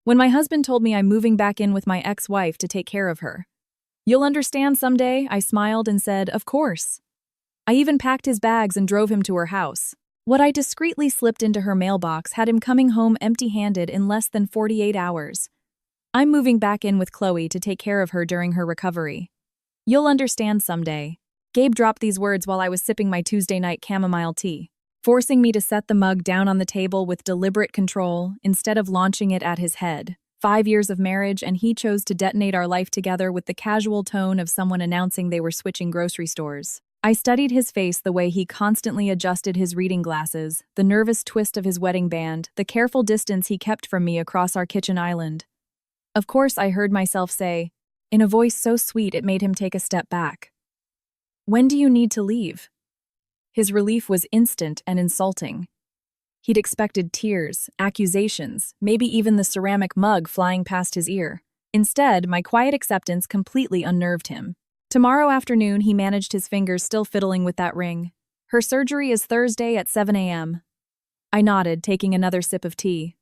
When my husband told me I'm moving back in with my ex-wife to take care of her. You'll understand someday, I smiled and said, of course. I even packed his bags and drove him to her house. What I discreetly slipped into her mailbox had him coming home empty-handed in less than 48 hours. I'm moving back in with Chloe to take care of her during her recovery. You'll understand someday. Gabe dropped these words while I was sipping my Tuesday night chamomile tea, forcing me to set the mug down on the table with deliberate control instead of launching it at his head. 5 years of marriage, and he chose to detonate our life together with the casual tone of someone announcing they were switching grocery stores. I studied his face, the way he constantly adjusted his reading glasses, the nervous twist of his wedding band, the careful distance he kept from me across our kitchen island. Of course, I heard myself say, in a voice so sweet it made him take a step back, "When do you need to leave?" His relief was instant and insulting. He'd expected tears, accusations, maybe even the ceramic mug flying past his ear. Instead, my quiet acceptance completely unnerved him. Tomorrow afternoon, he managed his fingers still fiddling with that ring. Her surgery is Thursday at 7 a.m. I nodded, taking another sip of tea.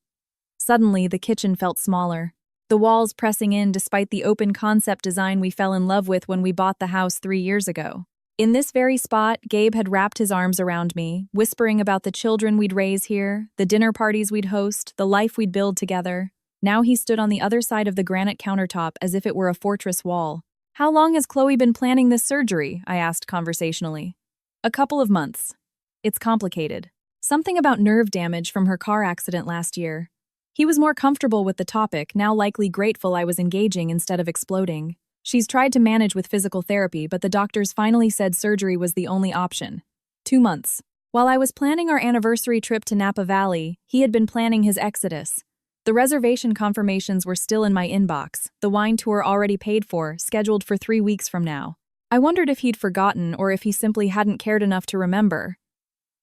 Suddenly, the kitchen felt smaller, the walls pressing in despite the open concept design we fell in love with when we bought the house 3 years ago. In this very spot, Gabe had wrapped his arms around me, whispering about the children we'd raise here, the dinner parties we'd host, the life we'd build together. Now he stood on the other side of the granite countertop as if it were a fortress wall. "How long has Chloe been planning this surgery?" I asked conversationally. "A couple of months. It's complicated. Something about nerve damage from her car accident last year." He was more comfortable with the topic, now likely grateful I was engaging instead of exploding. "She's tried to manage with physical therapy, but the doctors finally said surgery was the only option. 2 months. While I was planning our anniversary trip to Napa Valley, he had been planning his exodus. The reservation confirmations were still in my inbox, the wine tour already paid for, scheduled for 3 weeks from now. I wondered if he'd forgotten or if he simply hadn't cared enough to remember.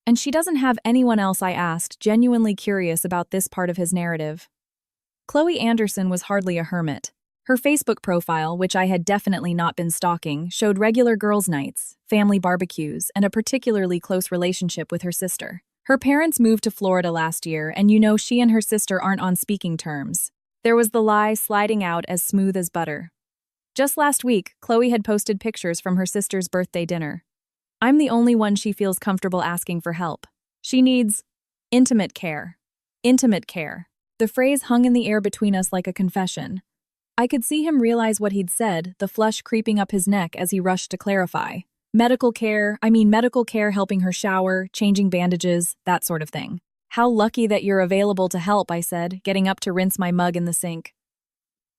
"And she doesn't have anyone else?" I asked, genuinely curious about this part of his narrative. Chloe Anderson was hardly a hermit. Her Facebook profile, which I had definitely not been stalking, showed regular girls' nights, family barbecues, and a particularly close relationship with her sister. Her parents moved to Florida last year, and she and her sister aren't on speaking terms. There was the lie sliding out as smooth as butter. Just last week, Chloe had posted pictures from her sister's birthday dinner. "I'm the only one she feels comfortable asking for help. She needs intimate care." Intimate care. The phrase hung in the air between us like a confession. I could see him realize what he'd said, the flush creeping up his neck as he rushed to clarify. Medical care helping her shower, changing bandages, that sort of thing. "How lucky that you're available to help," I said, getting up to rinse my mug in the sink.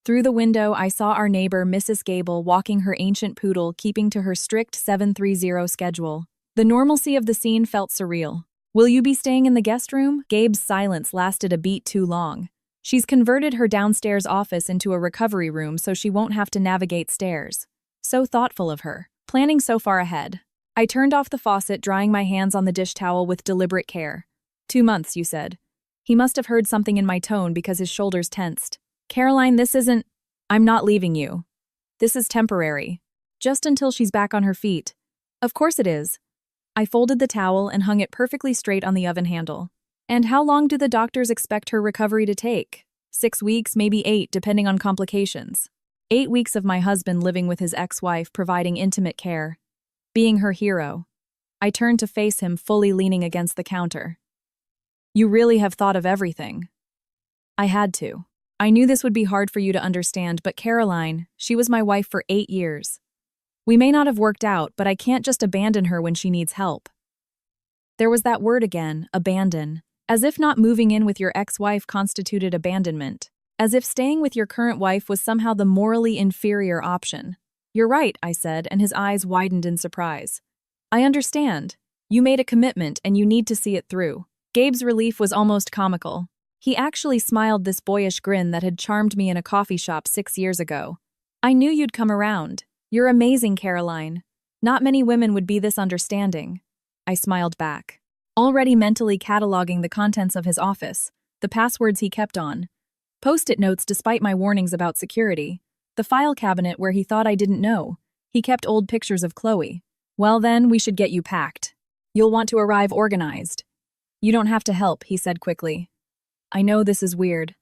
Through the window, I saw our neighbor, Mrs. Gable, walking her ancient poodle, keeping to her strict 7:30 schedule. The normalcy of the scene felt surreal. "Will you be staying in the guest room?" Gabe's silence lasted a beat too long. "She's converted her downstairs office into a recovery room so she won't have to navigate stairs." So thoughtful of her. Planning so far ahead. I turned off the faucet, drying my hands on the dish towel with deliberate care. 2 months, you said. He must have heard something in my tone because his shoulders tensed. "Caroline, this isn't... I'm not leaving you. This is temporary. Just until she's back on her feet." "Of course it is." I folded the towel and hung it perfectly straight on the oven handle. "And how long do the doctors expect her recovery to take?" 6 weeks, maybe 8, depending on complications. 8 weeks of my husband living with his ex-wife, providing intimate care. Being her hero. I turned to face him, fully leaning against the counter. "You really have thought of everything." I had to. I knew this would be hard for you to understand, but Caroline, she was my wife for 8 years. We may not have worked out, but I can't just abandon her when she needs help. There was that word again, abandon. As if not moving in with your ex-wife constituted abandonment. As if staying with your current wife was somehow the morally inferior option. "You're right," I said, and his eyes widened in surprise. "I understand. You made a commitment and you need to see it through." Gabe's relief was almost comical. He actually smiled, this boyish grin that had charmed me in a coffee shop 6 years ago. "I knew you'd come around. You're amazing, Caroline. Not many women would be this understanding." I smiled back. Already mentally cataloging the contents of his office, the passwords he kept on, post-it notes despite my warnings about security, the file cabinet where he thought I didn't know. He kept old pictures of Chloe. "Well then, we should get you packed. You'll want to arrive organized." "You don't have to help," he said quickly. "I know this is weird."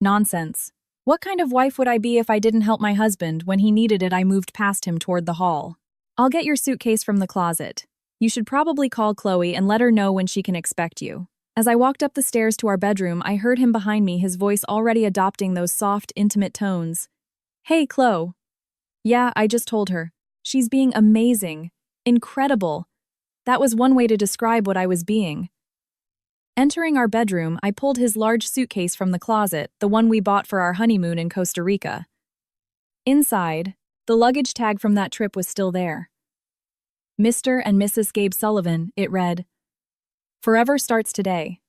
Nonsense. What kind of wife would I be if I didn't help my husband? When he needed it, I moved past him toward the hall. I'll get your suitcase from the closet. You should probably call Chloe and let her know when she can expect you. As I walked up the stairs to our bedroom, I heard him behind me, his voice already adopting those soft, intimate tones. Hey, Chloe. Yeah, I just told her. She's being amazing. Incredible. That was one way to describe what I was being. Entering our bedroom, I pulled his large suitcase from the closet, the one we bought for our honeymoon in Costa Rica. Inside, the luggage tag from that trip was still there. Mr. and Mrs. Gabe Sullivan, it read. Forever starts today.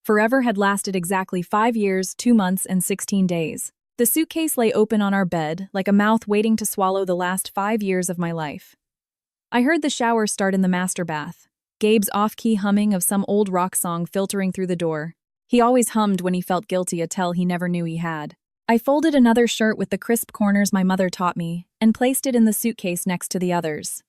Forever had lasted exactly 5 years, 2 months, and 16 days. The suitcase lay open on our bed, like a mouth waiting to swallow the last 5 years of my life. I heard the shower start in the master bath. Gabe's off-key humming of some old rock song filtering through the door. He always hummed when he felt guilty, a tell he never knew he had. I folded another shirt with the crisp corners my mother taught me and placed it in the suitcase next to the others.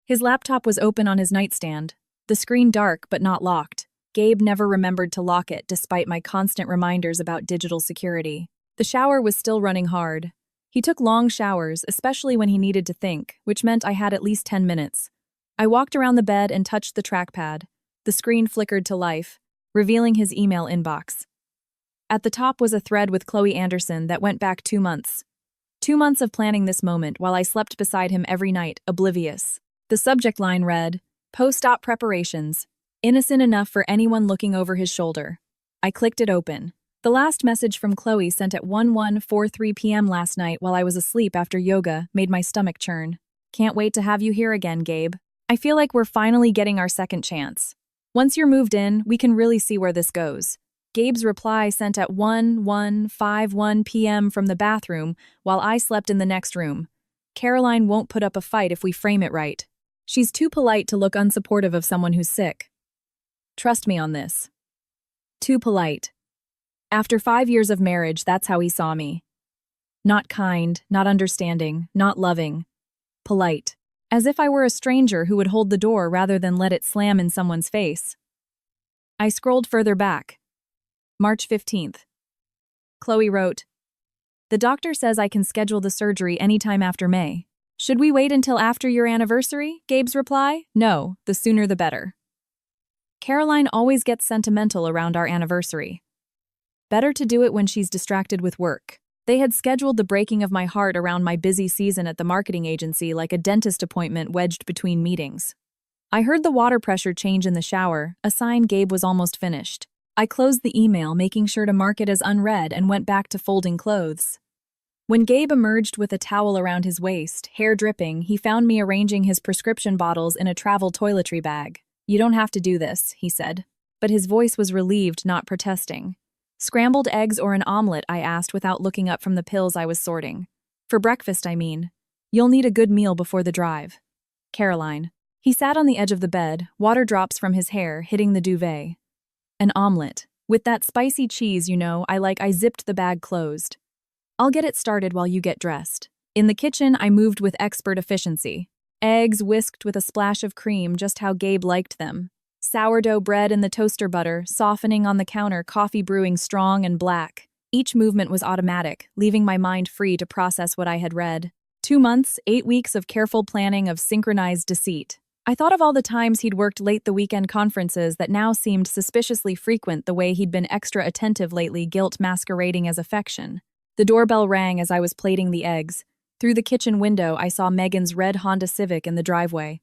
His laptop was open on his nightstand, the screen dark but not locked. Gabe never remembered to lock it despite my constant reminders about digital security. The shower was still running hard. He took long showers, especially when he needed to think, which meant I had at least 10 minutes. I walked around the bed and touched the trackpad. The screen flickered to life, revealing his email inbox. At the top was a thread with Chloe Anderson that went back 2 months. 2 months of planning this moment while I slept beside him every night, oblivious. The subject line read, Post-op preparations. Innocent enough for anyone looking over his shoulder. I clicked it open. The last message from Chloe, sent at 11:43 p.m. last night while I was asleep after yoga, made my stomach churn. Can't wait to have you here again, Gabe. I feel like we're finally getting our second chance. Once you're moved in, we can really see where this goes. Gabe's reply, sent at 11:51 p.m. from the bathroom while I slept in the next room. Caroline won't put up a fight if we frame it right. She's too polite to look unsupportive of someone who's sick. Trust me on this. Too polite. After 5 years of marriage, that's how he saw me. Not kind, not understanding, not loving. Polite. As if I were a stranger who would hold the door rather than let it slam in someone's face. I scrolled further back. March 15th. Chloe wrote, The doctor says I can schedule the surgery anytime after May. Should we wait until after your anniversary? Gabe's reply, No, the sooner the better. Caroline always gets sentimental around our anniversary. Better to do it when she's distracted with work. They had scheduled the breaking of my heart around my busy season at the marketing agency, like a dentist appointment wedged between meetings. I heard the water pressure change in the shower, a sign Gabe was almost finished. I closed the email, making sure to mark it as unread, and went back to folding clothes. When Gabe emerged with a towel around his waist, hair dripping, he found me arranging his prescription bottles in a travel toiletry bag. You don't have to do this, he said. But his voice was relieved, not protesting. Scrambled eggs or an omelet, I asked without looking up from the pills I was sorting. For breakfast, I mean. You'll need a good meal before the drive. Caroline. He sat on the edge of the bed, water drops from his hair hitting the duvet. An omelet. With that spicy cheese, I zipped the bag closed. I'll get it started while you get dressed. In the kitchen, I moved with expert efficiency. Eggs whisked with a splash of cream, just how Gabe liked them. Sourdough bread in the toaster butter, softening on the counter, coffee brewing strong and black. Each movement was automatic, leaving my mind free to process what I had read. 2 months, 8 weeks of careful planning, of synchronized deceit. I thought of all the times he'd worked late the weekend conferences that now seemed suspiciously frequent, the way he'd been extra attentive lately, guilt masquerading as affection. The doorbell rang as I was plating the eggs. Through the kitchen window, I saw Megan's red Honda Civic in the driveway.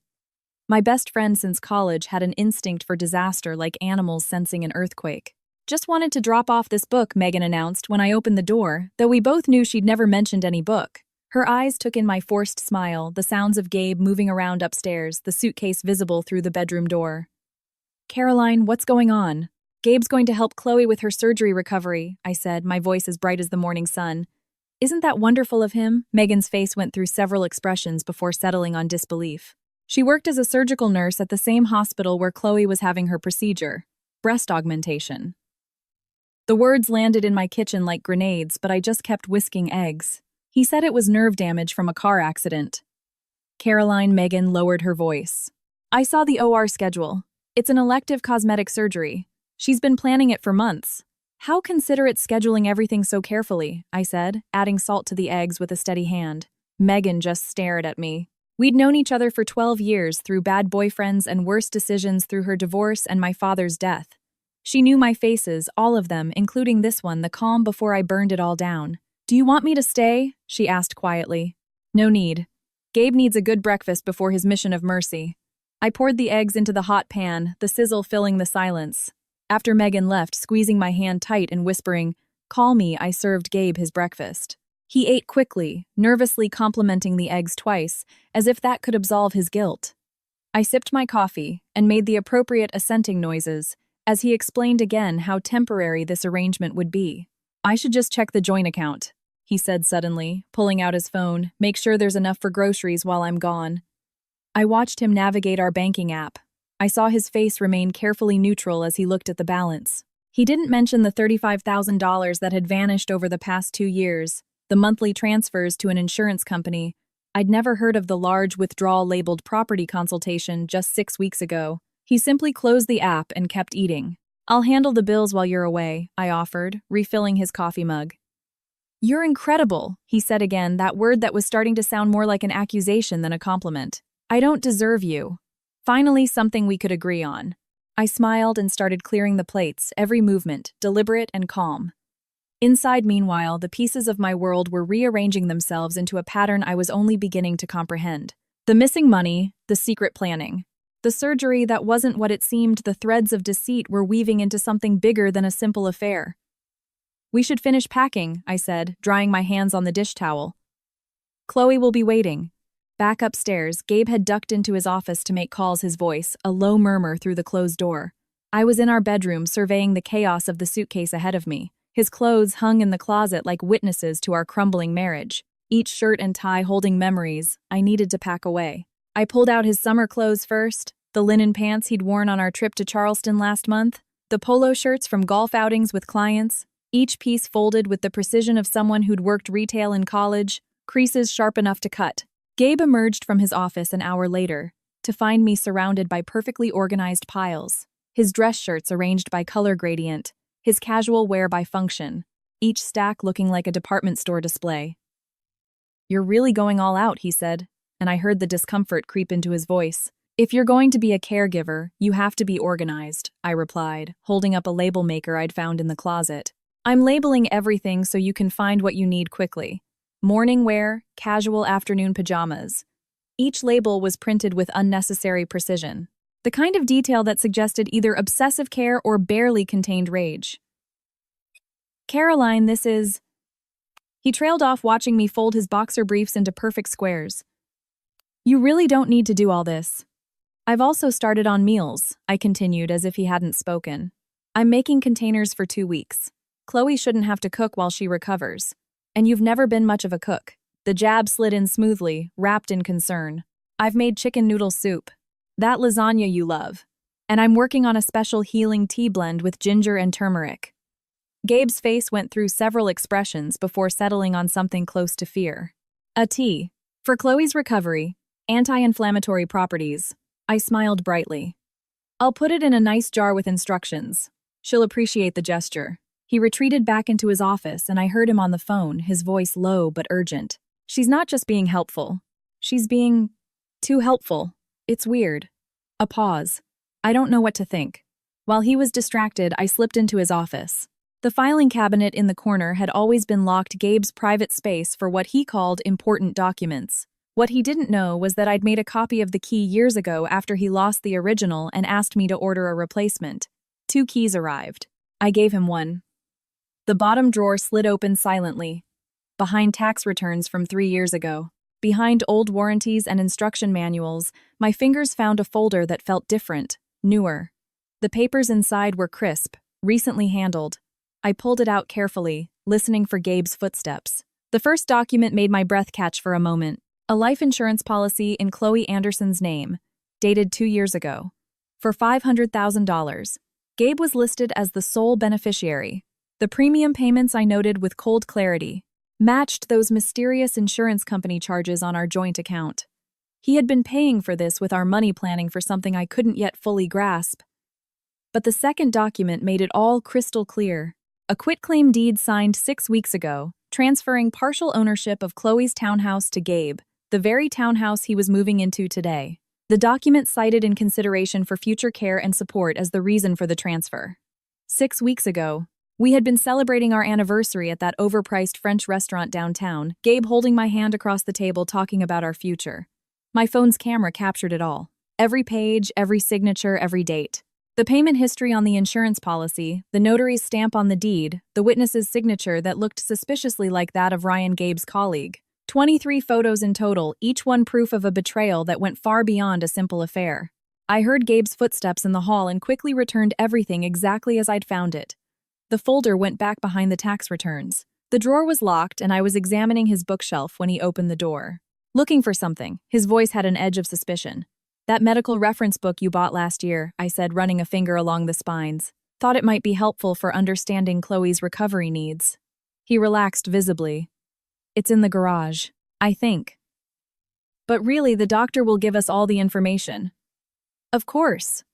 My best friend since college had an instinct for disaster, like animals sensing an earthquake. Just wanted to drop off this book, Megan announced when I opened the door, though we both knew she'd never mentioned any book. Her eyes took in my forced smile, the sounds of Gabe moving around upstairs, the suitcase visible through the bedroom door. Caroline, what's going on? Gabe's going to help Chloe with her surgery recovery, I said, my voice as bright as the morning sun. Isn't that wonderful of him? Megan's face went through several expressions before settling on disbelief. She worked as a surgical nurse at the same hospital where Chloe was having her procedure. Breast augmentation. The words landed in my kitchen like grenades, but I just kept whisking eggs. He said it was nerve damage from a car accident. Caroline, Megan lowered her voice. I saw the OR schedule. It's an elective cosmetic surgery. She's been planning it for months. How considerate scheduling everything so carefully, I said, adding salt to the eggs with a steady hand. Megan just stared at me. We'd known each other for 12 years through bad boyfriends and worse decisions through her divorce and my father's death. She knew my faces, all of them, including this one, the calm before I burned it all down. Do you want me to stay? She asked quietly. No need. Gabe needs a good breakfast before his mission of mercy. I poured the eggs into the hot pan, the sizzle filling the silence. After Megan left, squeezing my hand tight and whispering, "Call me," I served Gabe his breakfast. He ate quickly, nervously complimenting the eggs twice, as if that could absolve his guilt. I sipped my coffee and made the appropriate assenting noises, as he explained again how temporary this arrangement would be. I should just check the joint account, he said suddenly, pulling out his phone, make sure there's enough for groceries while I'm gone. I watched him navigate our banking app. I saw his face remain carefully neutral as he looked at the balance. He didn't mention the $35,000 that had vanished over the past 2 years, the monthly transfers to an insurance company. I'd never heard of the large withdrawal-labeled property consultation just 6 weeks ago. He simply closed the app and kept eating. I'll handle the bills while you're away, I offered, refilling his coffee mug. You're incredible, he said again, that word that was starting to sound more like an accusation than a compliment. I don't deserve you. Finally, something we could agree on. I smiled and started clearing the plates, every movement, deliberate and calm. Inside, meanwhile, the pieces of my world were rearranging themselves into a pattern I was only beginning to comprehend. The missing money, the secret planning. The surgery that wasn't what it seemed, the threads of deceit were weaving into something bigger than a simple affair. We should finish packing, I said, drying my hands on the dish towel. Chloe will be waiting. Back upstairs, Gabe had ducked into his office to make calls, his voice, a low murmur through the closed door. I was in our bedroom, surveying the chaos of the suitcase ahead of me. His clothes hung in the closet like witnesses to our crumbling marriage, each shirt and tie holding memories I needed to pack away. I pulled out his summer clothes first, the linen pants he'd worn on our trip to Charleston last month, the polo shirts from golf outings with clients, each piece folded with the precision of someone who'd worked retail in college, creases sharp enough to cut. Gabe emerged from his office an hour later, to find me surrounded by perfectly organized piles, his dress shirts arranged by color gradient, his casual wear by function, each stack looking like a department store display. You're really going all out, he said, and I heard the discomfort creep into his voice. If you're going to be a caregiver, you have to be organized, I replied, holding up a label maker I'd found in the closet. I'm labeling everything so you can find what you need quickly. Morning wear, casual afternoon pajamas. Each label was printed with unnecessary precision, the kind of detail that suggested either obsessive care or barely contained rage. Caroline, this is... He trailed off, watching me fold his boxer briefs into perfect squares. You really don't need to do all this. I've also started on meals, I continued as if he hadn't spoken. I'm making containers for 2 weeks. Chloe shouldn't have to cook while she recovers. And you've never been much of a cook. The jab slid in smoothly, wrapped in concern. I've made chicken noodle soup. That lasagna you love. And I'm working on a special healing tea blend with ginger and turmeric. Gabe's face went through several expressions before settling on something close to fear. A tea. For Chloe's recovery. Anti-inflammatory properties. I smiled brightly. I'll put it in a nice jar with instructions. She'll appreciate the gesture. He retreated back into his office, and I heard him on the phone, his voice low but urgent. She's not just being helpful. She's being too helpful. It's weird. A pause. I don't know what to think. While he was distracted, I slipped into his office. The filing cabinet in the corner had always been locked, Gabe's private space for what he called important documents. What he didn't know was that I'd made a copy of the key years ago after he lost the original and asked me to order a replacement. 2 keys arrived. I gave him one. The bottom drawer slid open silently, behind tax returns from 3 years ago. Behind old warranties and instruction manuals, my fingers found a folder that felt different, newer. The papers inside were crisp, recently handled. I pulled it out carefully, listening for Gabe's footsteps. The first document made my breath catch for a moment. A life insurance policy in Chloe Anderson's name, dated 2 years ago. For $500,000. Gabe was listed as the sole beneficiary. The premium payments, I noted with cold clarity, matched those mysterious insurance company charges on our joint account. He had been paying for this with our money planning for something I couldn't yet fully grasp. But the second document made it all crystal clear. A quitclaim deed signed 6 weeks ago, transferring partial ownership of Chloe's townhouse to Gabe, the very townhouse he was moving into today. The document cited in consideration for future care and support as the reason for the transfer. 6 weeks ago, we had been celebrating our anniversary at that overpriced French restaurant downtown, Gabe holding my hand across the table talking about our future. My phone's camera captured it all. Every page, every signature, every date. The payment history on the insurance policy, the notary's stamp on the deed, the witness's signature that looked suspiciously like that of Ryan, Gabe's colleague. 23 photos in total, each one proof of a betrayal that went far beyond a simple affair. I heard Gabe's footsteps in the hall and quickly returned everything exactly as I'd found it. The folder went back behind the tax returns. The drawer was locked and I was examining his bookshelf when he opened the door. Looking for something, his voice had an edge of suspicion. "That medical reference book you bought last year," I said, running a finger along the spines. "Thought it might be helpful for understanding Chloe's recovery needs." He relaxed visibly. "It's in the garage, I think." "But really, the doctor will give us all the information." "Of course."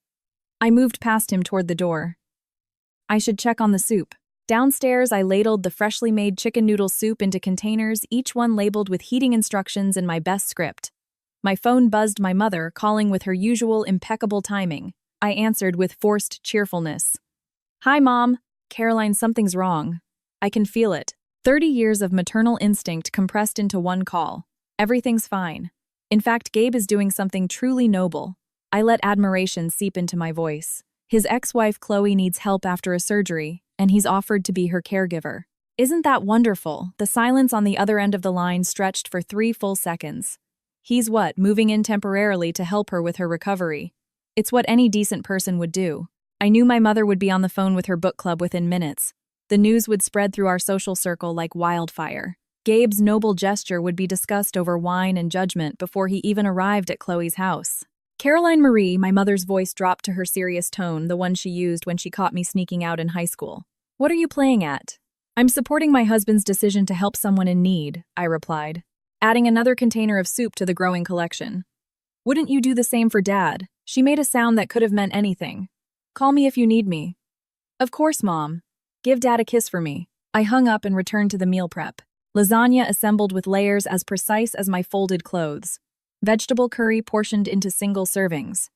I moved past him toward the door. "I should check on the soup." Downstairs, I ladled the freshly made chicken noodle soup into containers, each one labeled with heating instructions in my best script. My phone buzzed my mother, calling with her usual impeccable timing. I answered with forced cheerfulness. "Hi, Mom." "Caroline, something's wrong. I can feel it." 30 years of maternal instinct compressed into one call. "Everything's fine. In fact, Gabe is doing something truly noble." I let admiration seep into my voice. His ex-wife Chloe needs help after a surgery, and he's offered to be her caregiver. Isn't that wonderful? The silence on the other end of the line stretched for 3 full seconds. He's moving in temporarily to help her with her recovery. It's what any decent person would do. I knew my mother would be on the phone with her book club within minutes. The news would spread through our social circle like wildfire. Gabe's noble gesture would be discussed over wine and judgment before he even arrived at Chloe's house. "Caroline Marie," my mother's voice dropped to her serious tone, the one she used when she caught me sneaking out in high school. "What are you playing at?" "I'm supporting my husband's decision to help someone in need," I replied, adding another container of soup to the growing collection. "Wouldn't you do the same for Dad?" She made a sound that could have meant anything. "Call me if you need me." "Of course, Mom. Give Dad a kiss for me." I hung up and returned to the meal prep. Lasagna assembled with layers as precise as my folded clothes. Vegetable curry portioned into single servings.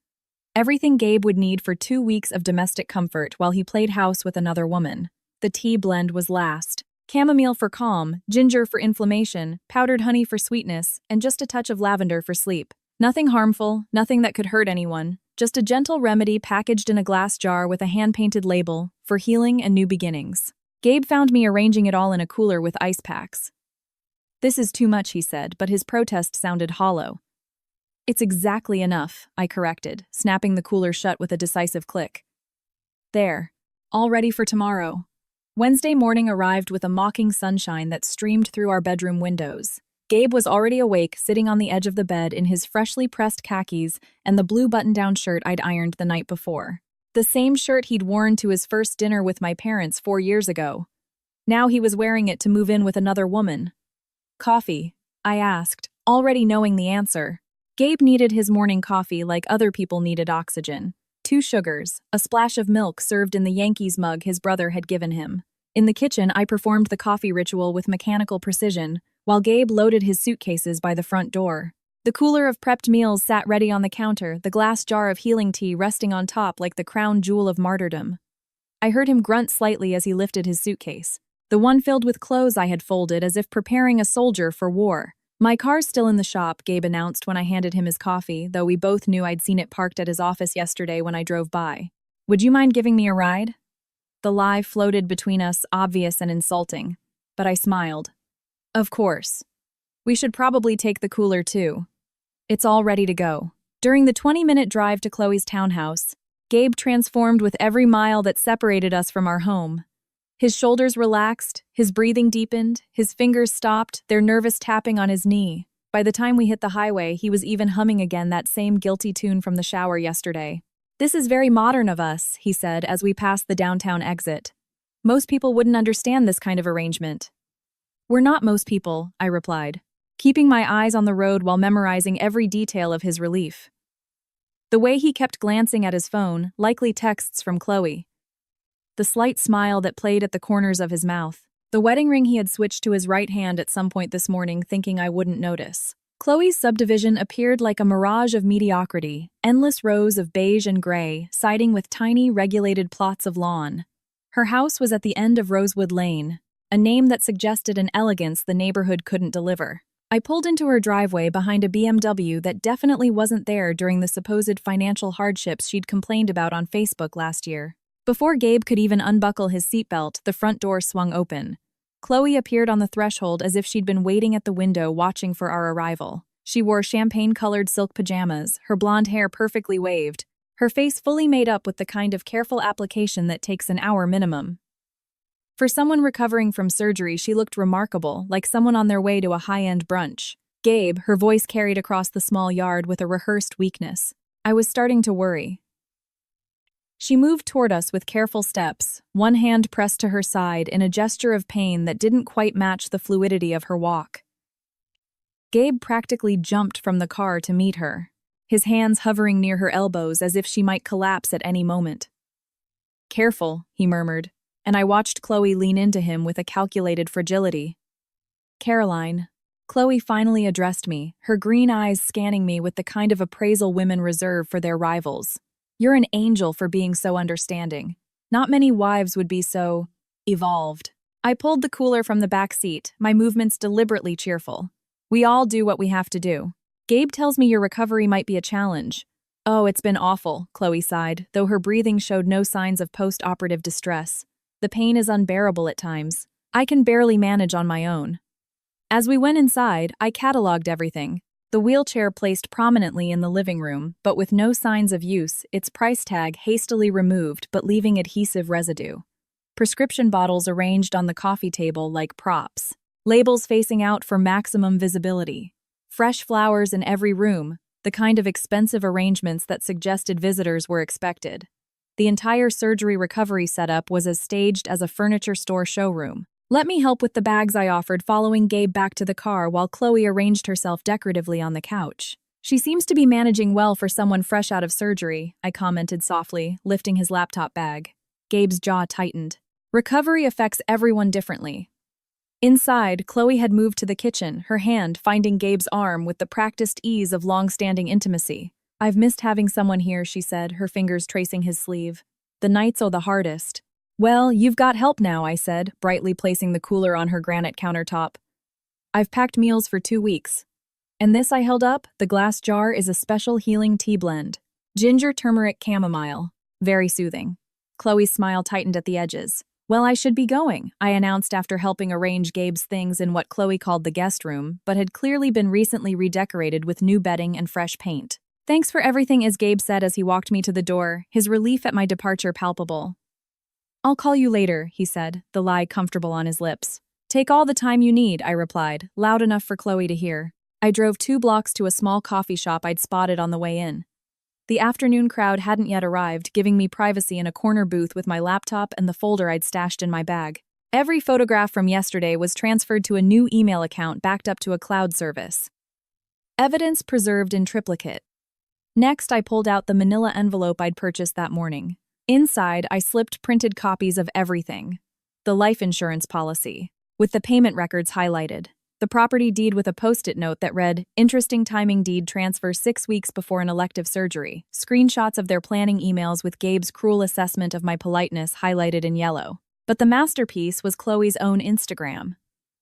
Everything Gabe would need for 2 weeks of domestic comfort while he played house with another woman. The tea blend was last. Chamomile for calm, ginger for inflammation, powdered honey for sweetness, and just a touch of lavender for sleep. Nothing harmful, nothing that could hurt anyone, just a gentle remedy packaged in a glass jar with a hand-painted label, for healing and new beginnings. Gabe found me arranging it all in a cooler with ice packs. "This is too much," he said, but his protest sounded hollow. "It's exactly enough," I corrected, snapping the cooler shut with a decisive click. "There. All ready for tomorrow." Wednesday morning arrived with a mocking sunshine that streamed through our bedroom windows. Gabe was already awake, sitting on the edge of the bed in his freshly pressed khakis and the blue button-down shirt I'd ironed the night before. The same shirt he'd worn to his first dinner with my parents 4 years ago. Now he was wearing it to move in with another woman. "Coffee?" I asked, already knowing the answer. Gabe needed his morning coffee like other people needed oxygen. 2 sugars, a splash of milk served in the Yankees mug his brother had given him. In the kitchen, I performed the coffee ritual with mechanical precision, while Gabe loaded his suitcases by the front door. The cooler of prepped meals sat ready on the counter, the glass jar of healing tea resting on top like the crown jewel of martyrdom. I heard him grunt slightly as he lifted his suitcase, the one filled with clothes I had folded as if preparing a soldier for war. "My car's still in the shop," Gabe announced when I handed him his coffee, though we both knew I'd seen it parked at his office yesterday when I drove by. "Would you mind giving me a ride?" The lie floated between us, obvious and insulting, but I smiled. "Of course. We should probably take the cooler too. It's all ready to go." During the 20-minute drive to Chloe's townhouse, Gabe transformed with every mile that separated us from our home. His shoulders relaxed, his breathing deepened, his fingers stopped, their nervous tapping on his knee. By the time we hit the highway, he was even humming again that same guilty tune from the shower yesterday. "This is very modern of us," he said as we passed the downtown exit. "Most people wouldn't understand this kind of arrangement." "We're not most people," I replied, keeping my eyes on the road while memorizing every detail of his relief. The way he kept glancing at his phone, likely texts from Chloe. the slight smile that played at the corners of his mouth. The wedding ring he had switched to his right hand at some point this morning, thinking I wouldn't notice. Chloe's subdivision appeared like a mirage of mediocrity, endless rows of beige and gray, siding with tiny, regulated plots of lawn. Her house was at the end of Rosewood Lane, a name that suggested an elegance the neighborhood couldn't deliver. I pulled into her driveway behind a BMW that definitely wasn't there during the supposed financial hardships she'd complained about on Facebook last year. Before Gabe could even unbuckle his seatbelt, the front door swung open. Chloe appeared on the threshold as if she'd been waiting at the window watching for our arrival. She wore champagne-colored silk pajamas, her blonde hair perfectly waved, her face fully made up with the kind of careful application that takes an hour minimum. For someone recovering from surgery, she looked remarkable, like someone on their way to a high-end brunch. Gabe, her voice carried across the small yard with a rehearsed weakness. I was starting to worry. She moved toward us with careful steps, one hand pressed to her side in a gesture of pain that didn't quite match the fluidity of her walk. Gabe practically jumped from the car to meet her, his hands hovering near her elbows as if she might collapse at any moment. "Careful," he murmured, and I watched Chloe lean into him with a calculated fragility. "Caroline." Chloe finally addressed me, her green eyes scanning me with the kind of appraisal women reserve for their rivals. "You're an angel for being so understanding. Not many wives would be so evolved." I pulled the cooler from the back seat, my movements deliberately cheerful. "We all do what we have to do. Gabe tells me your recovery might be a challenge." "Oh, it's been awful," Chloe sighed, though her breathing showed no signs of post-operative distress. "The pain is unbearable at times. I can barely manage on my own." As we went inside, I cataloged everything. The wheelchair placed prominently in the living room, but with no signs of use, its price tag hastily removed but leaving adhesive residue. Prescription bottles arranged on the coffee table like props. Labels facing out for maximum visibility. Fresh flowers in every room, the kind of expensive arrangements that suggested visitors were expected. The entire surgery recovery setup was as staged as a furniture store showroom. "Let me help with the bags," I offered, following Gabe back to the car while Chloe arranged herself decoratively on the couch. "She seems to be managing well for someone fresh out of surgery," I commented softly, lifting his laptop bag. Gabe's jaw tightened. "Recovery affects everyone differently." Inside, Chloe had moved to the kitchen, her hand finding Gabe's arm with the practiced ease of long-standing intimacy. "I've missed having someone here," she said, her fingers tracing his sleeve. "The nights are the hardest." "Well, you've got help now," I said, brightly placing the cooler on her granite countertop. "I've packed meals for 2 weeks. And this," I held up, the glass jar, "is a special healing tea blend. Ginger, turmeric, chamomile. Very soothing." Chloe's smile tightened at the edges. "Well, I should be going," I announced after helping arrange Gabe's things in what Chloe called the guest room, but had clearly been recently redecorated with new bedding and fresh paint. "Thanks for everything," as Gabe said as he walked me to the door, his relief at my departure palpable. "I'll call you later," he said, the lie comfortable on his lips. "Take all the time you need," I replied, loud enough for Chloe to hear. I drove 2 blocks to a small coffee shop I'd spotted on the way in. The afternoon crowd hadn't yet arrived, giving me privacy in a corner booth with my laptop and the folder I'd stashed in my bag. Every photograph from yesterday was transferred to a new email account backed up to a cloud service. Evidence preserved in triplicate. Next, I pulled out the manila envelope I'd purchased that morning. Inside, I slipped printed copies of everything. The life insurance policy, with the payment records highlighted. The property deed with a post-it note that read, "Interesting timing, deed transfer 6 weeks before an elective surgery." Screenshots of their planning emails with Gabe's cruel assessment of my politeness highlighted in yellow. But the masterpiece was Chloe's own Instagram.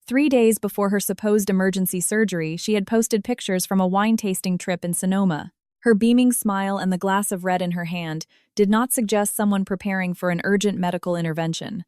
3 days before her supposed emergency surgery, she had posted pictures from a wine tasting trip in Sonoma. Her beaming smile and the glass of red in her hand did not suggest someone preparing for an urgent medical intervention.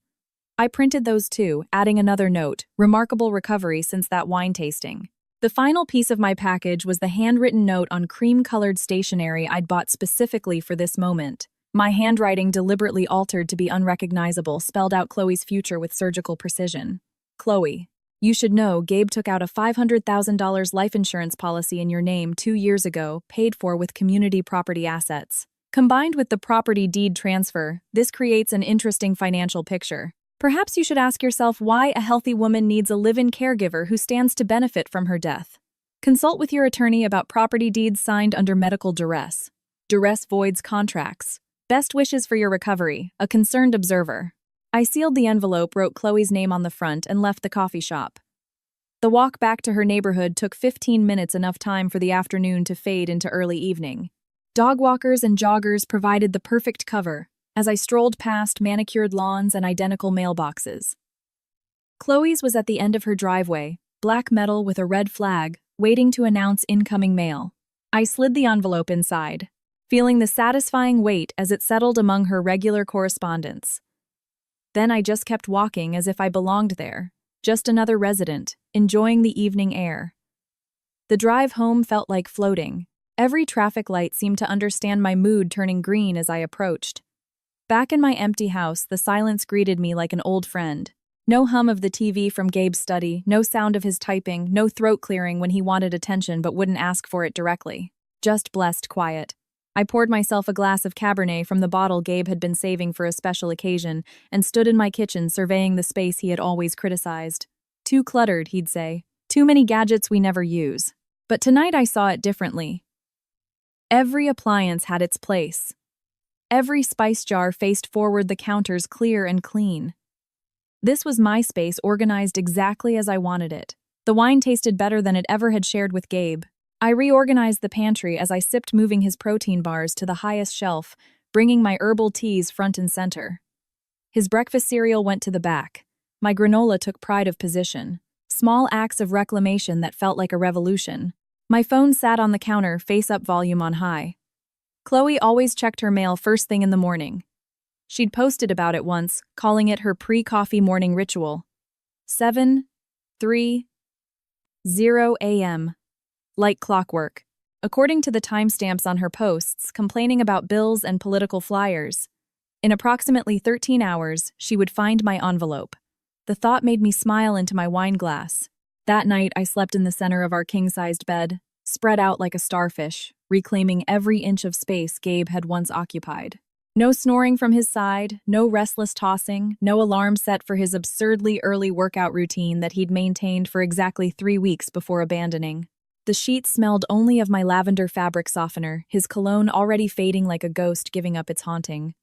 I printed those too, adding another note, "Remarkable recovery since that wine tasting." The final piece of my package was the handwritten note on cream-colored stationery I'd bought specifically for this moment. My handwriting, deliberately altered to be unrecognizable, spelled out Chloe's future with surgical precision. "Chloe, you should know Gabe took out a $500,000 life insurance policy in your name 2 years ago, paid for with community property assets. Combined with the property deed transfer, this creates an interesting financial picture. Perhaps you should ask yourself why a healthy woman needs a live-in caregiver who stands to benefit from her death. Consult with your attorney about property deeds signed under medical duress. Duress voids contracts. Best wishes for your recovery, a concerned observer." I sealed the envelope, wrote Chloe's name on the front, and left the coffee shop. The walk back to her neighborhood took 15 minutes, enough time for the afternoon to fade into early evening. Dog walkers and joggers provided the perfect cover as I strolled past manicured lawns and identical mailboxes. Chloe's was at the end of her driveway, black metal with a red flag, waiting to announce incoming mail. I slid the envelope inside, feeling the satisfying weight as it settled among her regular correspondence. Then I just kept walking as if I belonged there, just another resident, enjoying the evening air. The drive home felt like floating. Every traffic light seemed to understand my mood, turning green as I approached. Back in my empty house, the silence greeted me like an old friend. No hum of the TV from Gabe's study, no sound of his typing, no throat clearing when he wanted attention but wouldn't ask for it directly. Just blessed quiet. I poured myself a glass of Cabernet from the bottle Gabe had been saving for a special occasion and stood in my kitchen surveying the space he had always criticized. Too cluttered, he'd say. Too many gadgets we never use. But tonight I saw it differently. Every appliance had its place. Every spice jar faced forward, the counters clear and clean. This was my space, organized exactly as I wanted it. The wine tasted better than it ever had shared with Gabe. I reorganized the pantry as I sipped, moving his protein bars to the highest shelf, bringing my herbal teas front and center. His breakfast cereal went to the back. My granola took pride of position. Small acts of reclamation that felt like a revolution. My phone sat on the counter, face-up, volume on high. Chloe always checked her mail first thing in the morning. She'd posted about it once, calling it her pre-coffee morning ritual. 7:30 a.m. Like clockwork. According to the timestamps on her posts, complaining about bills and political flyers. In approximately 13 hours, she would find my envelope. The thought made me smile into my wine glass. That night, I slept in the center of our king-sized bed, spread out like a starfish, reclaiming every inch of space Gabe had once occupied. No snoring from his side, no restless tossing, no alarm set for his absurdly early workout routine that he'd maintained for exactly 3 weeks before abandoning. The sheets smelled only of my lavender fabric softener, his cologne already fading like a ghost giving up its haunting.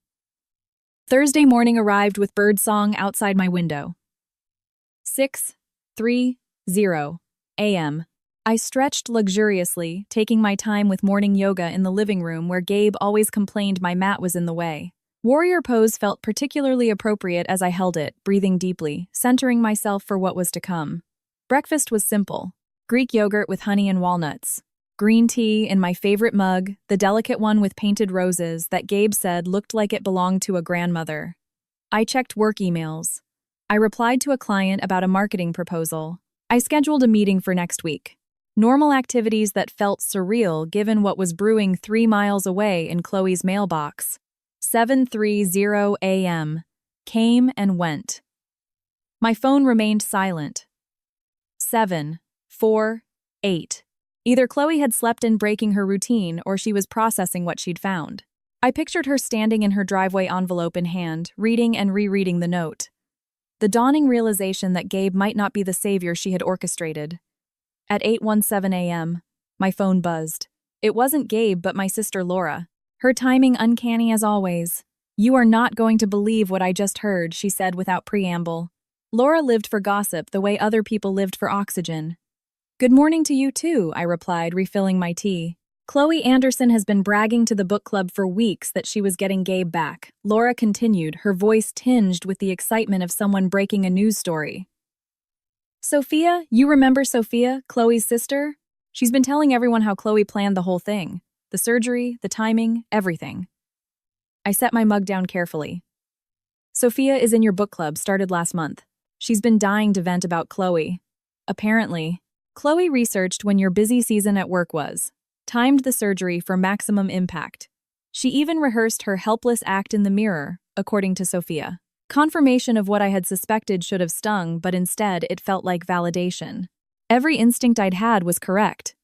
Thursday morning arrived with birdsong outside my window. 6:30 a.m. I stretched luxuriously, taking my time with morning yoga in the living room where Gabe always complained my mat was in the way. Warrior pose felt particularly appropriate as I held it, breathing deeply, centering myself for what was to come. Breakfast was simple. Greek yogurt with honey and walnuts. Green tea in my favorite mug, the delicate one with painted roses that Gabe said looked like it belonged to a grandmother. I checked work emails. I replied to a client about a marketing proposal. I scheduled a meeting for next week. Normal activities that felt surreal given what was brewing 3 miles away in Chloe's mailbox. 7:30 a.m. Came and went. My phone remained silent. 7:48. Either Chloe had slept in, breaking her routine, or she was processing what she'd found. I pictured her standing in her driveway, envelope in hand, reading and rereading the note. The dawning realization that Gabe might not be the savior she had orchestrated. At 8:17 a.m., my phone buzzed. It wasn't Gabe, but my sister Laura. Her timing uncanny as always. "You are not going to believe what I just heard," she said without preamble. Laura lived for gossip the way other people lived for oxygen. "Good morning to you too," I replied, refilling my tea. "Chloe Anderson has been bragging to the book club for weeks that she was getting Gabe back," Laura continued, her voice tinged with the excitement of someone breaking a news story. "Sophia, you remember Sophia, Chloe's sister? She's been telling everyone how Chloe planned the whole thing. The surgery, the timing, everything." I set my mug down carefully. "Sophia is in your book club, started last month. She's been dying to vent about Chloe. Apparently, Chloe researched when your busy season at work was, timed the surgery for maximum impact. She even rehearsed her helpless act in the mirror, according to Sophia. Confirmation of what I had suspected should have stung, but instead it felt like validation. Every instinct I'd had was correct."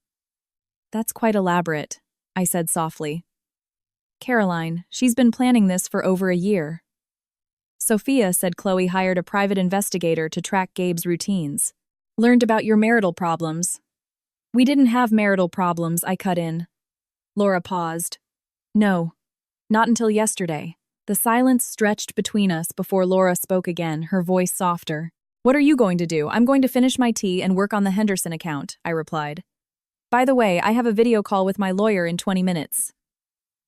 "That's quite elaborate," I said softly. "Caroline, she's been planning this for over a year." "Sophia said Chloe hired a private investigator to track Gabe's routines. Learned about your marital problems." "We didn't have marital problems," I cut in. Laura paused. "No, not until yesterday. The silence stretched between us before Laura spoke again, her voice softer. "What are you going to do?" "I'm going to finish my tea and work on the Henderson account," I replied. "By the way, I have a video call with my lawyer in 20 minutes.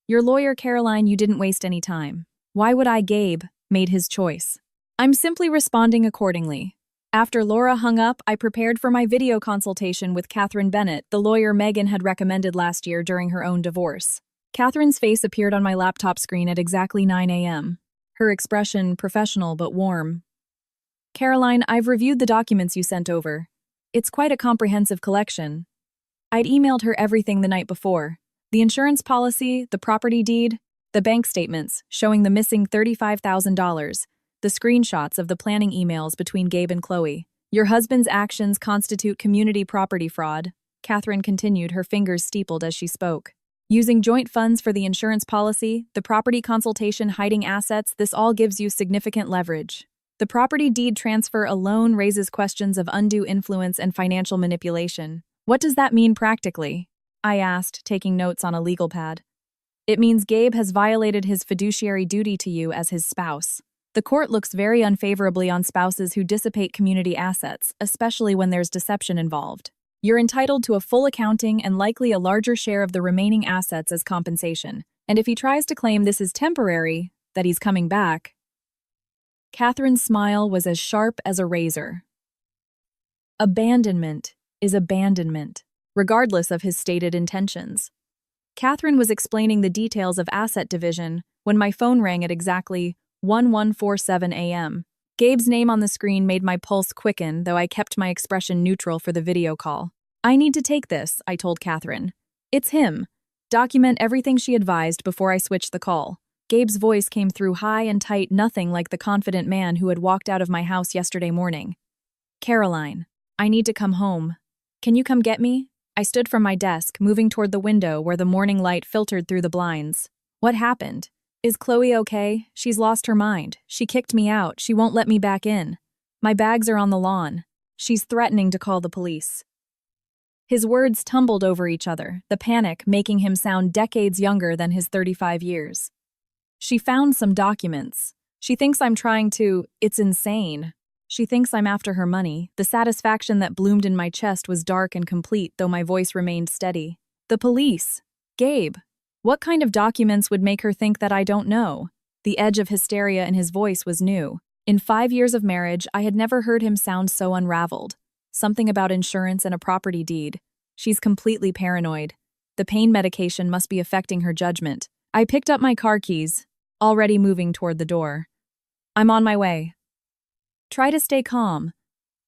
Your lawyer, Caroline, you didn't waste any time. Why would I? Gabe made his choice. I'm simply responding accordingly. After Laura hung up, I prepared for my video consultation with Catherine Bennett, the lawyer Megan had recommended last year during her own divorce. Catherine's face appeared on my laptop screen at exactly 9 a.m. Her expression professional but warm. "Caroline, I've reviewed the documents you sent over. It's quite a comprehensive collection. I'd emailed her everything the night before. The insurance policy, the property deed, the bank statements showing the missing $35,000, the screenshots of the planning emails between Gabe and Chloe. Your husband's actions constitute community property fraud," Catherine continued, her fingers steepled as she spoke. "Using joint funds for the insurance policy, the property consultation, hiding assets, this all gives you significant leverage. The property deed transfer alone raises questions of undue influence and financial manipulation. What does that mean practically?" I asked, taking notes on a legal pad. "It means Gabe has violated his fiduciary duty to you as his spouse. The court looks very unfavorably on spouses who dissipate community assets, especially when there's deception involved. You're entitled to a full accounting and likely a larger share of the remaining assets as compensation. And if he tries to claim this is temporary, that he's coming back..." Catherine's smile was as sharp as a razor. Abandonment is abandonment, regardless of his stated intentions. Catherine was explaining the details of asset division when my phone rang at exactly 1147 a.m. Gabe's name on the screen made my pulse quicken, though I kept my expression neutral for the video call. "I need to take this," I told Catherine. "It's him. Document everything she advised before I switch the call." Gabe's voice came through high and tight, nothing like the confident man who had walked out of my house yesterday morning. "Caroline, I need to come home. Can you come get me?" I stood from my desk, moving toward the window where the morning light filtered through the blinds. "What happened? Is Chloe okay? She's lost her mind. She kicked me out. She won't let me back in. My bags are on the lawn. She's threatening to call the police." His words tumbled over each other, the panic making him sound decades younger than his 35 years. "She found some documents. She thinks I'm trying to... It's insane. She thinks I'm after her money." The satisfaction that bloomed in my chest was dark and complete, though my voice remained steady. "The police. Gabe. What kind of documents would make her think that I don't know?" The edge of hysteria in his voice was new. In 5 years of marriage, I had never heard him sound so unraveled. Something about insurance and a property deed. She's completely paranoid. The pain medication must be affecting her judgment. I picked up my car keys, already moving toward the door. "I'm on my way. Try to stay calm.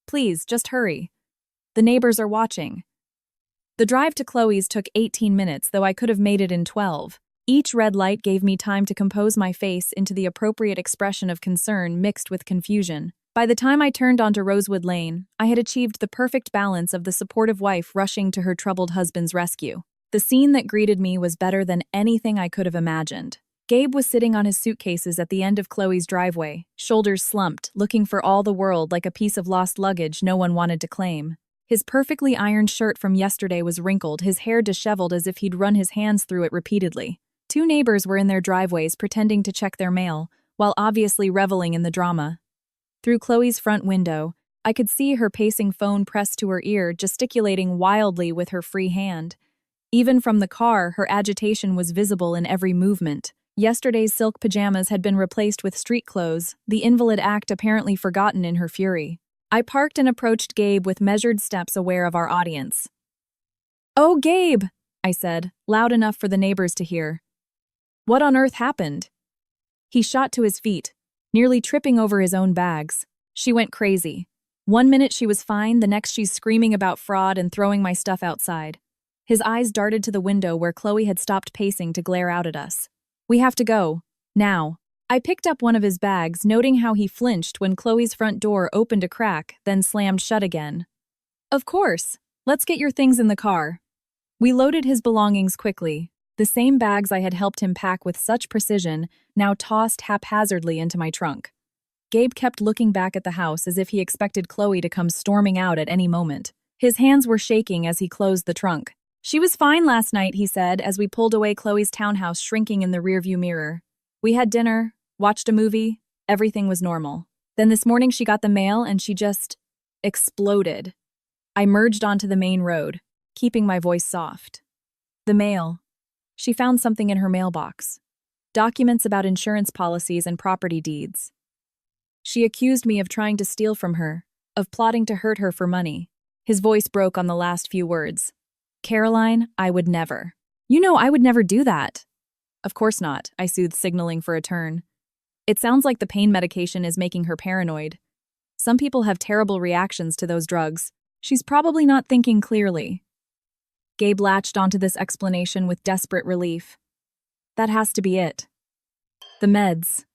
Please, just hurry. The neighbors are watching." The drive to Chloe's took 18 minutes, though I could have made it in 12. Each red light gave me time to compose my face into the appropriate expression of concern mixed with confusion. By the time I turned onto Rosewood Lane, I had achieved the perfect balance of the supportive wife rushing to her troubled husband's rescue. The scene that greeted me was better than anything I could have imagined. Gabe was sitting on his suitcases at the end of Chloe's driveway, shoulders slumped, looking for all the world like a piece of lost luggage no one wanted to claim. His perfectly ironed shirt from yesterday was wrinkled, his hair disheveled as if he'd run his hands through it repeatedly. Two neighbors were in their driveways pretending to check their mail, while obviously reveling in the drama. Through Chloe's front window, I could see her pacing, phone pressed to her ear, gesticulating wildly with her free hand. Even from the car, her agitation was visible in every movement. Yesterday's silk pajamas had been replaced with street clothes, the invalid act apparently forgotten in her fury. I parked and approached Gabe with measured steps, aware of our audience. "Oh, Gabe," I said, loud enough for the neighbors to hear. "What on earth happened?" He shot to his feet, nearly tripping over his own bags. She went crazy. 1 minute she was fine, the next she's screaming about fraud and throwing my stuff outside. His eyes darted to the window where Chloe had stopped pacing to glare out at us. "We have to go. Now." I picked up one of his bags, noting how he flinched when Chloe's front door opened a crack, then slammed shut again. "Of course. Let's get your things in the car." We loaded his belongings quickly. The same bags I had helped him pack with such precision, now tossed haphazardly into my trunk. Gabe kept looking back at the house as if he expected Chloe to come storming out at any moment. His hands were shaking as he closed the trunk. "She was fine last night," he said, as we pulled away, Chloe's townhouse shrinking in the rearview mirror. "We had dinner, watched a movie, everything was normal. Then this morning she got the mail and she just exploded. I merged onto the main road, keeping my voice soft. The mail. She found something in her mailbox. Documents about insurance policies and property deeds. She accused me of trying to steal from her, of plotting to hurt her for money. His voice broke on the last few words. Caroline, I would never. You know I would never do that. Of course not, I soothed, signaling for a turn. It sounds like the pain medication is making her paranoid. Some people have terrible reactions to those drugs. She's probably not thinking clearly. Gabe latched onto this explanation with desperate relief. That has to be it. The meds.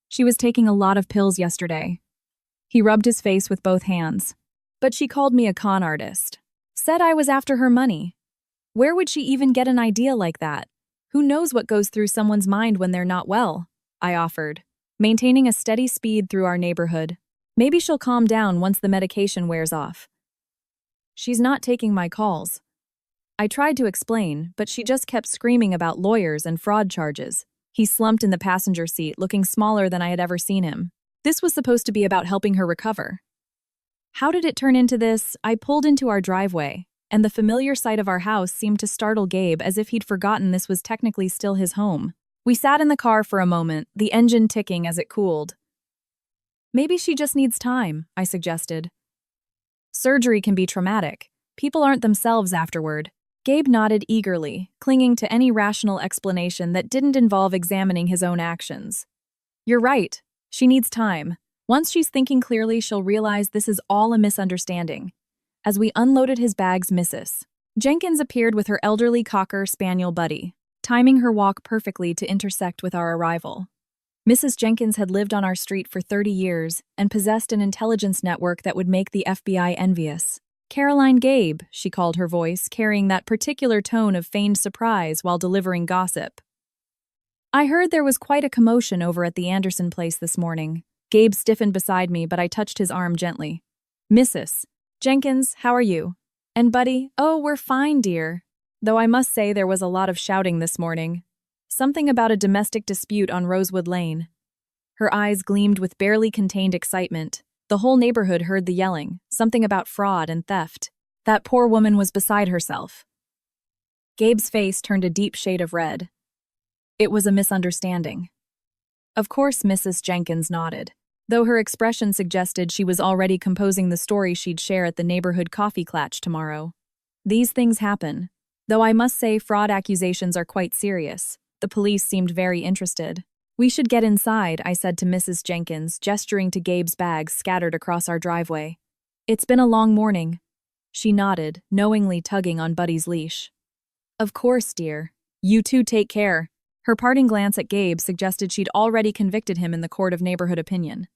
She was taking a lot of pills yesterday. He rubbed his face with both hands. But she called me a con artist. Said I was after her money. Where would she even get an idea like that? Who knows what goes through someone's mind when they're not well? I offered, maintaining a steady speed through our neighborhood. Maybe she'll calm down once the medication wears off. She's not taking my calls. I tried to explain, but she just kept screaming about lawyers and fraud charges. He slumped in the passenger seat, looking smaller than I had ever seen him. This was supposed to be about helping her recover. How did it turn into this? I pulled into our driveway, and the familiar sight of our house seemed to startle Gabe as if he'd forgotten this was technically still his home. We sat in the car for a moment, the engine ticking as it cooled. Maybe she just needs time, I suggested. Surgery can be traumatic. People aren't themselves afterward. Gabe nodded eagerly, clinging to any rational explanation that didn't involve examining his own actions. You're right. She needs time. Once she's thinking clearly, she'll realize this is all a misunderstanding. As we unloaded his bags, Mrs. Jenkins appeared with her elderly Cocker Spaniel buddy, timing her walk perfectly to intersect with our arrival. Mrs. Jenkins had lived on our street for 30 years and possessed an intelligence network that would make the FBI envious. Caroline Gabe, she called her voice, carrying that particular tone of feigned surprise while delivering gossip. I heard there was quite a commotion over at the Anderson place this morning. Gabe stiffened beside me, but I touched his arm gently. Mrs. Jenkins, how are you? And Buddy, oh, we're fine, dear. Though I must say there was a lot of shouting this morning. Something about a domestic dispute on Rosewood Lane. Her eyes gleamed with barely contained excitement. The whole neighborhood heard the yelling, something about fraud and theft. That poor woman was beside herself. Gabe's face turned a deep shade of red. It was a misunderstanding. Of course, Mrs. Jenkins nodded, though her expression suggested she was already composing the story she'd share at the neighborhood coffee clatch tomorrow. These things happen, though I must say fraud accusations are quite serious. The police seemed very interested. We should get inside, I said to Mrs. Jenkins, gesturing to Gabe's bags scattered across our driveway. It's been a long morning. She nodded, knowingly tugging on Buddy's leash. Of course, dear. You two take care. Her parting glance at Gabe suggested she'd already convicted him in the court of neighborhood opinion.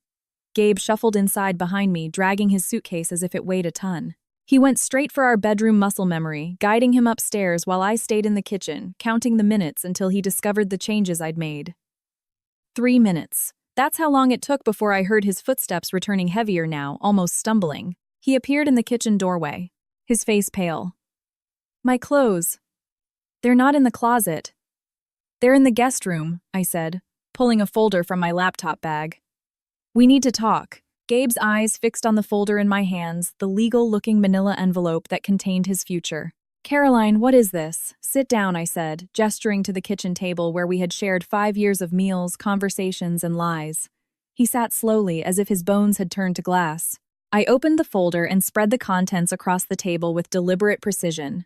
Gabe shuffled inside behind me, dragging his suitcase as if it weighed a ton. He went straight for our bedroom muscle memory, guiding him upstairs while I stayed in the kitchen, counting the minutes until he discovered the changes I'd made. 3 minutes. That's how long it took before I heard his footsteps returning heavier now, almost stumbling. He appeared in the kitchen doorway, his face pale. My clothes. They're not in the closet. They're in the guest room, I said, pulling a folder from my laptop bag. We need to talk. Gabe's eyes fixed on the folder in my hands, the legal-looking manila envelope that contained his future. Caroline, what is this? Sit down, I said, gesturing to the kitchen table where we had shared 5 years of meals, conversations, and lies. He sat slowly, as if his bones had turned to glass. I opened the folder and spread the contents across the table with deliberate precision.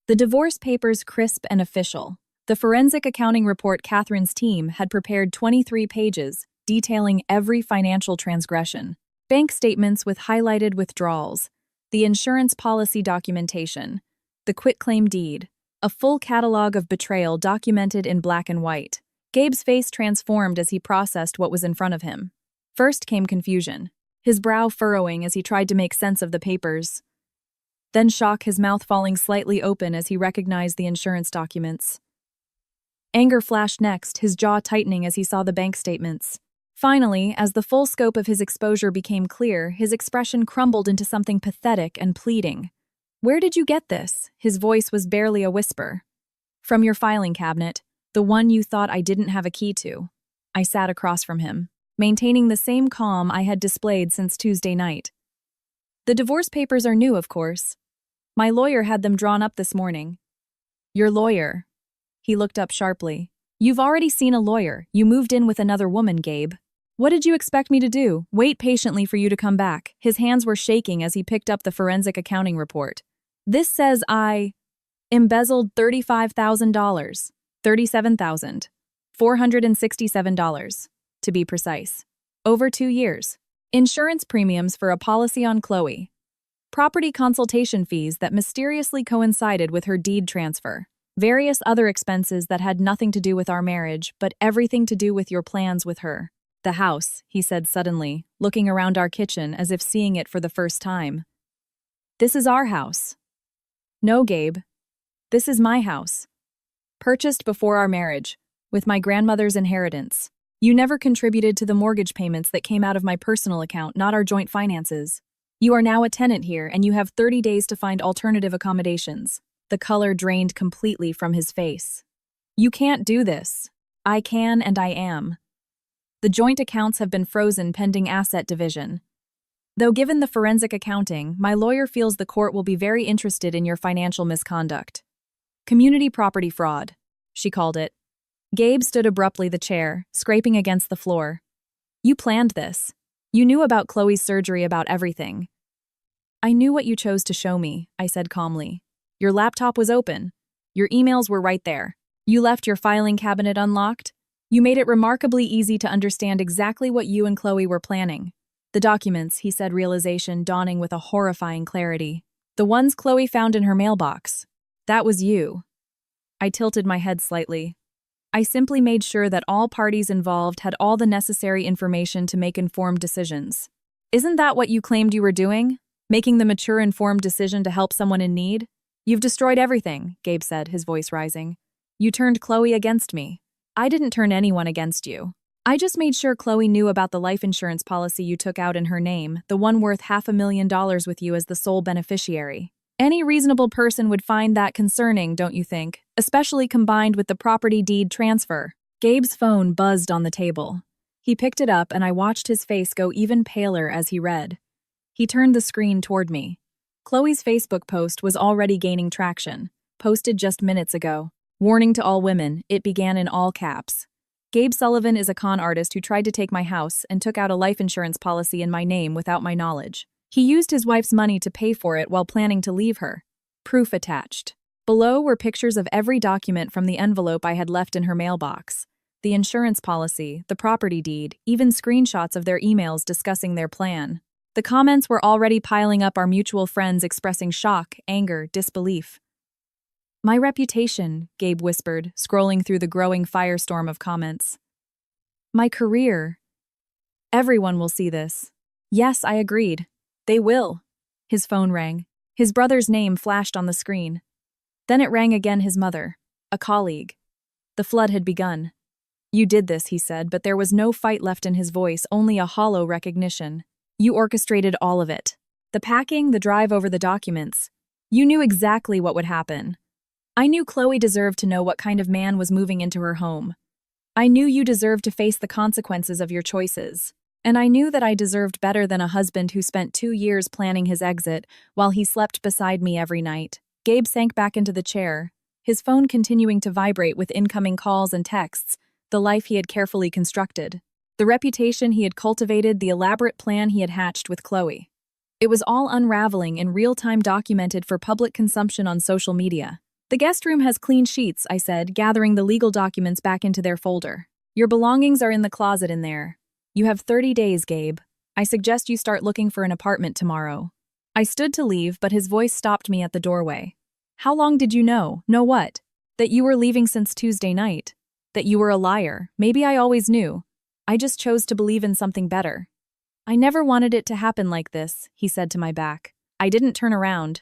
The divorce papers crisp and official. The forensic accounting report Catherine's team had prepared 23 pages, detailing every financial transgression. Bank statements with highlighted withdrawals, the insurance policy documentation, the quitclaim deed, a full catalog of betrayal documented in black and white. Gabe's face transformed as he processed what was in front of him. First came confusion, his brow furrowing as he tried to make sense of the papers. Then shock, his mouth falling slightly open as he recognized the insurance documents. Anger flashed next, his jaw tightening as he saw the bank statements. Finally, as the full scope of his exposure became clear, his expression crumbled into something pathetic and pleading. Where did you get this? His voice was barely a whisper. From your filing cabinet, the one you thought I didn't have a key to. I sat across from him, maintaining the same calm I had displayed since Tuesday night. The divorce papers are new, of course. My lawyer had them drawn up this morning. Your lawyer? He looked up sharply. You've already seen a lawyer. You moved in with another woman, Gabe. What did you expect me to do? Wait patiently for you to come back. His hands were shaking as he picked up the forensic accounting report. This says I embezzled $35,000. $37,467, to be precise. Over 2 years. Insurance premiums for a policy on Chloe. Property consultation fees that mysteriously coincided with her deed transfer. Various other expenses that had nothing to do with our marriage, but everything to do with your plans with her. The house, he said suddenly, looking around our kitchen as if seeing it for the first time. This is our house. No, Gabe. This is my house. Purchased before our marriage, with my grandmother's inheritance. You never contributed to the mortgage payments that came out of my personal account, not our joint finances. You are now a tenant here, and you have 30 days to find alternative accommodations. The color drained completely from his face. You can't do this. I can, and I am. The joint accounts have been frozen pending asset division. Though given the forensic accounting, my lawyer feels the court will be very interested in your financial misconduct. Community property fraud, she called it. Gabe stood abruptly the chair, scraping against the floor. You planned this. You knew about Chloe's surgery, about everything. I knew what you chose to show me, I said calmly. Your laptop was open. Your emails were right there. You left your filing cabinet unlocked. You made it remarkably easy to understand exactly what you and Chloe were planning. The documents, he said, realization dawning with a horrifying clarity. The ones Chloe found in her mailbox. That was you. I tilted my head slightly. I simply made sure that all parties involved had all the necessary information to make informed decisions. Isn't that what you claimed you were doing? Making the mature, informed decision to help someone in need? You've destroyed everything, Gabe said, his voice rising. You turned Chloe against me. I didn't turn anyone against you. I just made sure Chloe knew about the life insurance policy you took out in her name, the one worth $500,000 with you as the sole beneficiary. Any reasonable person would find that concerning, don't you think? Especially combined with the property deed transfer. Gabe's phone buzzed on the table. He picked it up and I watched his face go even paler as he read. He turned the screen toward me. Chloe's Facebook post was already gaining traction, posted just minutes ago. Warning to all women, it began in all caps. Gabe Sullivan is a con artist who tried to take my house and took out a life insurance policy in my name without my knowledge. He used his wife's money to pay for it while planning to leave her. Proof attached. Below were pictures of every document from the envelope I had left in her mailbox. The insurance policy, the property deed, even screenshots of their emails discussing their plan. The comments were already piling up, our mutual friends expressing shock, anger, disbelief. My reputation, Gabe whispered, scrolling through the growing firestorm of comments. My career. Everyone will see this. Yes, I agreed. They will. His phone rang. His brother's name flashed on the screen. Then it rang again, his mother, a colleague. The flood had begun. You did this, he said, but there was no fight left in his voice, only a hollow recognition. You orchestrated all of it. The packing, the drive over the documents. You knew exactly what would happen. I knew Chloe deserved to know what kind of man was moving into her home. I knew you deserved to face the consequences of your choices. And I knew that I deserved better than a husband who spent 2 years planning his exit while he slept beside me every night. Gabe sank back into the chair, his phone continuing to vibrate with incoming calls and texts, the life he had carefully constructed. The reputation he had cultivated, the elaborate plan he had hatched with Chloe. It was all unraveling in real time, documented for public consumption on social media. The guest room has clean sheets, I said, gathering the legal documents back into their folder. Your belongings are in the closet in there. You have 30 days, Gabe. I suggest you start looking for an apartment tomorrow. I stood to leave, but his voice stopped me at the doorway. How long did you know? Know what? That you were leaving since Tuesday night. That you were a liar. Maybe I always knew. I just chose to believe in something better. I never wanted it to happen like this, he said to my back. I didn't turn around.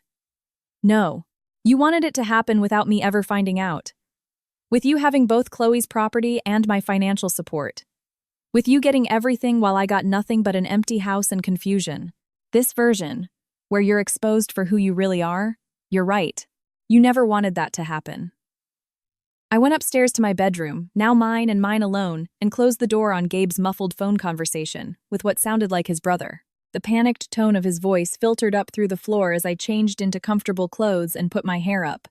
No. You wanted it to happen without me ever finding out. With you having both Chloe's property and my financial support. With you getting everything while I got nothing but an empty house and confusion. This version, where you're exposed for who you really are, you're right. You never wanted that to happen. I went upstairs to my bedroom, now mine and mine alone, and closed the door on Gabe's muffled phone conversation with what sounded like his brother. The panicked tone of his voice filtered up through the floor as I changed into comfortable clothes and put my hair up.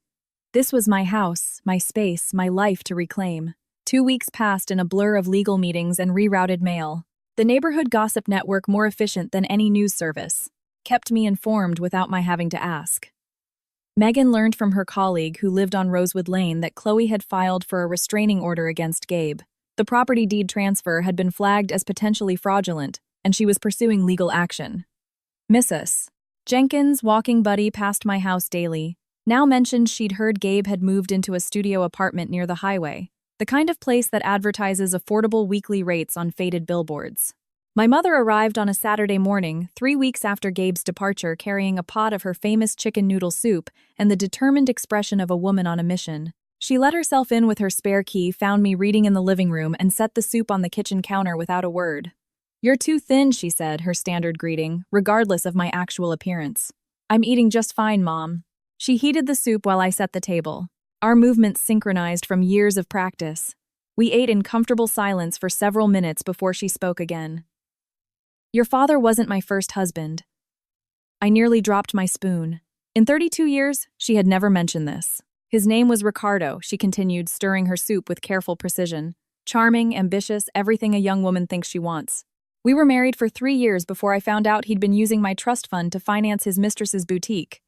This was my house, my space, my life to reclaim. 2 weeks passed in a blur of legal meetings and rerouted mail. The neighborhood gossip network, more efficient than any news service, kept me informed without my having to ask. Megan learned from her colleague who lived on Rosewood Lane that Chloe had filed for a restraining order against Gabe. The property deed transfer had been flagged as potentially fraudulent, and she was pursuing legal action. Mrs. Jenkins, walking buddy past my house daily, now mentioned she'd heard Gabe had moved into a studio apartment near the highway, the kind of place that advertises affordable weekly rates on faded billboards. My mother arrived on a Saturday morning, 3 weeks after Gabe's departure, carrying a pot of her famous chicken noodle soup and the determined expression of a woman on a mission. She let herself in with her spare key, found me reading in the living room, and set the soup on the kitchen counter without a word. "You're too thin," she said, her standard greeting, regardless of my actual appearance. "I'm eating just fine, Mom." She heated the soup while I set the table. Our movements synchronized from years of practice. We ate in comfortable silence for several minutes before she spoke again. "Your father wasn't my first husband." I nearly dropped my spoon. In 32 years, she had never mentioned this. "His name was Ricardo," she continued, stirring her soup with careful precision. "Charming, ambitious, everything a young woman thinks she wants. We were married for 3 years before I found out he'd been using my trust fund to finance his mistress's boutique.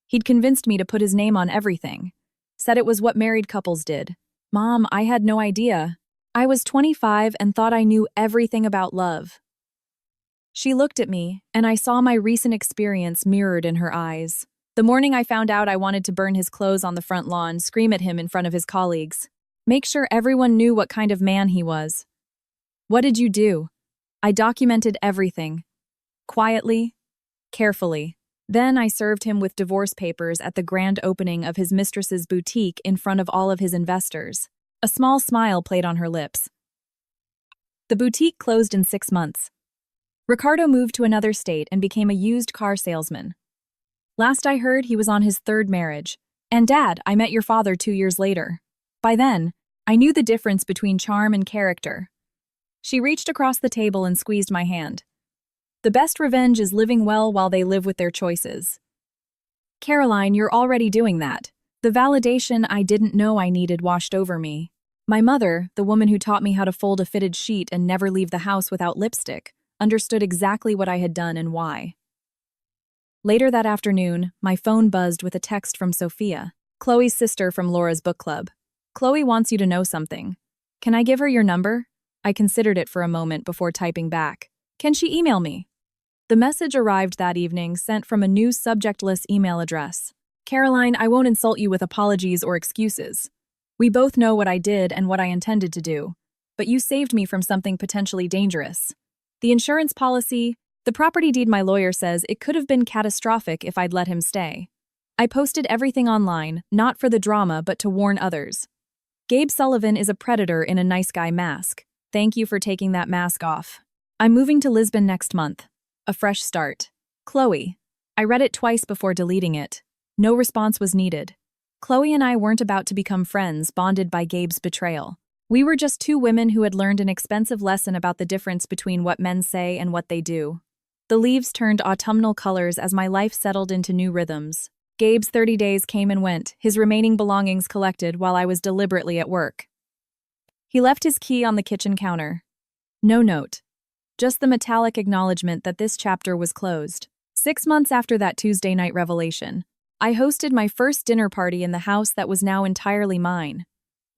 He'd convinced me to put his name on everything. Said it was what married couples did. Mom, I had no idea. I was 25 and thought I knew everything about love." She looked at me, and I saw my recent experience mirrored in her eyes. The morning I found out I wanted to burn his clothes on the front lawn, scream at him in front of his colleagues, make sure everyone knew what kind of man he was. "What did you do?" I documented everything. Quietly, carefully. Then I served him with divorce papers at the grand opening of his mistress's boutique in front of all of his investors. A small smile played on her lips. The boutique closed in 6 months. Ricardo moved to another state and became a used car salesman. Last I heard, he was on his 3rd marriage. And Dad, I met your father 2 years later. By then, I knew the difference between charm and character. She reached across the table and squeezed my hand. "The best revenge is living well while they live with their choices." "Caroline, you're already doing that." The validation I didn't know I needed washed over me. My mother, the woman who taught me how to fold a fitted sheet and never leave the house without lipstick, understood exactly what I had done and why. Later that afternoon, my phone buzzed with a text from Sophia, Chloe's sister from Laura's book club. "Chloe wants you to know something. Can I give her your number?" I considered it for a moment before typing back. "Can she email me?" The message arrived that evening, sent from a new subjectless email address. "Caroline, I won't insult you with apologies or excuses. We both know what I did and what I intended to do, but you saved me from something potentially dangerous. The insurance policy, the property deed, my lawyer says it could have been catastrophic if I'd let him stay. I posted everything online, not for the drama but to warn others. Gabe Sullivan is a predator in a nice guy mask. Thank you for taking that mask off. I'm moving to Lisbon next month. A fresh start. Chloe." I read it twice before deleting it. No response was needed. Chloe and I weren't about to become friends, bonded by Gabe's betrayal. We were just 2 women who had learned an expensive lesson about the difference between what men say and what they do. The leaves turned autumnal colors as my life settled into new rhythms. Gabe's 30 days came and went, his remaining belongings collected while I was deliberately at work. He left his key on the kitchen counter. No note. Just the metallic acknowledgement that this chapter was closed. 6 months after that Tuesday night revelation, I hosted my first dinner party in the house that was now entirely mine.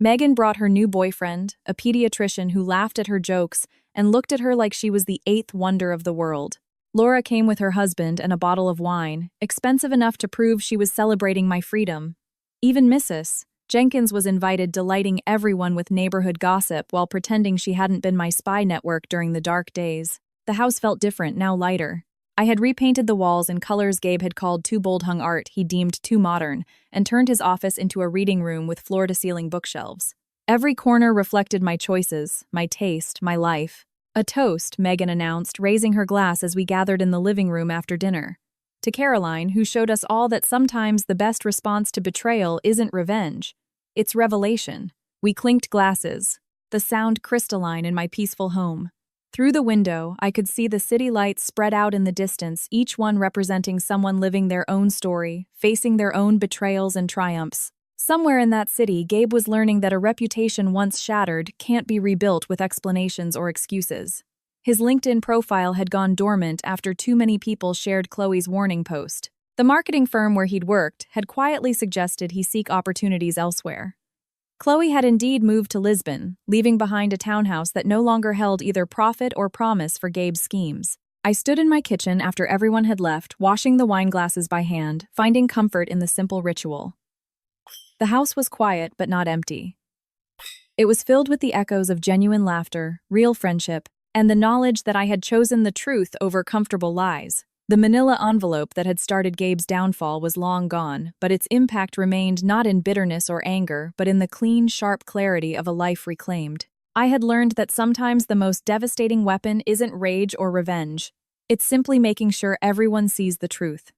Megan brought her new boyfriend, a pediatrician who laughed at her jokes and looked at her like she was the 8th wonder of the world. Laura came with her husband and a bottle of wine, expensive enough to prove she was celebrating my freedom. Even Mrs. Jenkins was invited, delighting everyone with neighborhood gossip while pretending she hadn't been my spy network during the dark days. The house felt different, now lighter. I had repainted the walls in colors Gabe had called too bold hung art he deemed too modern, and turned his office into a reading room with floor-to-ceiling bookshelves. Every corner reflected my choices, my taste, my life. "A toast," Megan announced, raising her glass as we gathered in the living room after dinner. "To Caroline, who showed us all that sometimes the best response to betrayal isn't revenge. Its revelation. We clinked glasses, the sound crystalline in my peaceful home. Through the window, I could see the city lights spread out in the distance, each one representing someone living their own story, facing their own betrayals and triumphs. Somewhere in that city, Gabe was learning that a reputation once shattered can't be rebuilt with explanations or excuses. His LinkedIn profile had gone dormant after too many people shared Chloe's warning post. The marketing firm where he'd worked had quietly suggested he seek opportunities elsewhere. Chloe had indeed moved to Lisbon, leaving behind a townhouse that no longer held either profit or promise for Gabe's schemes. I stood in my kitchen after everyone had left, washing the wine glasses by hand, finding comfort in the simple ritual. The house was quiet but not empty. It was filled with the echoes of genuine laughter, real friendship, and the knowledge that I had chosen the truth over comfortable lies. The manila envelope that had started Gabe's downfall was long gone, but its impact remained not in bitterness or anger, but in the clean, sharp clarity of a life reclaimed. I had learned that sometimes the most devastating weapon isn't rage or revenge. It's simply making sure everyone sees the truth.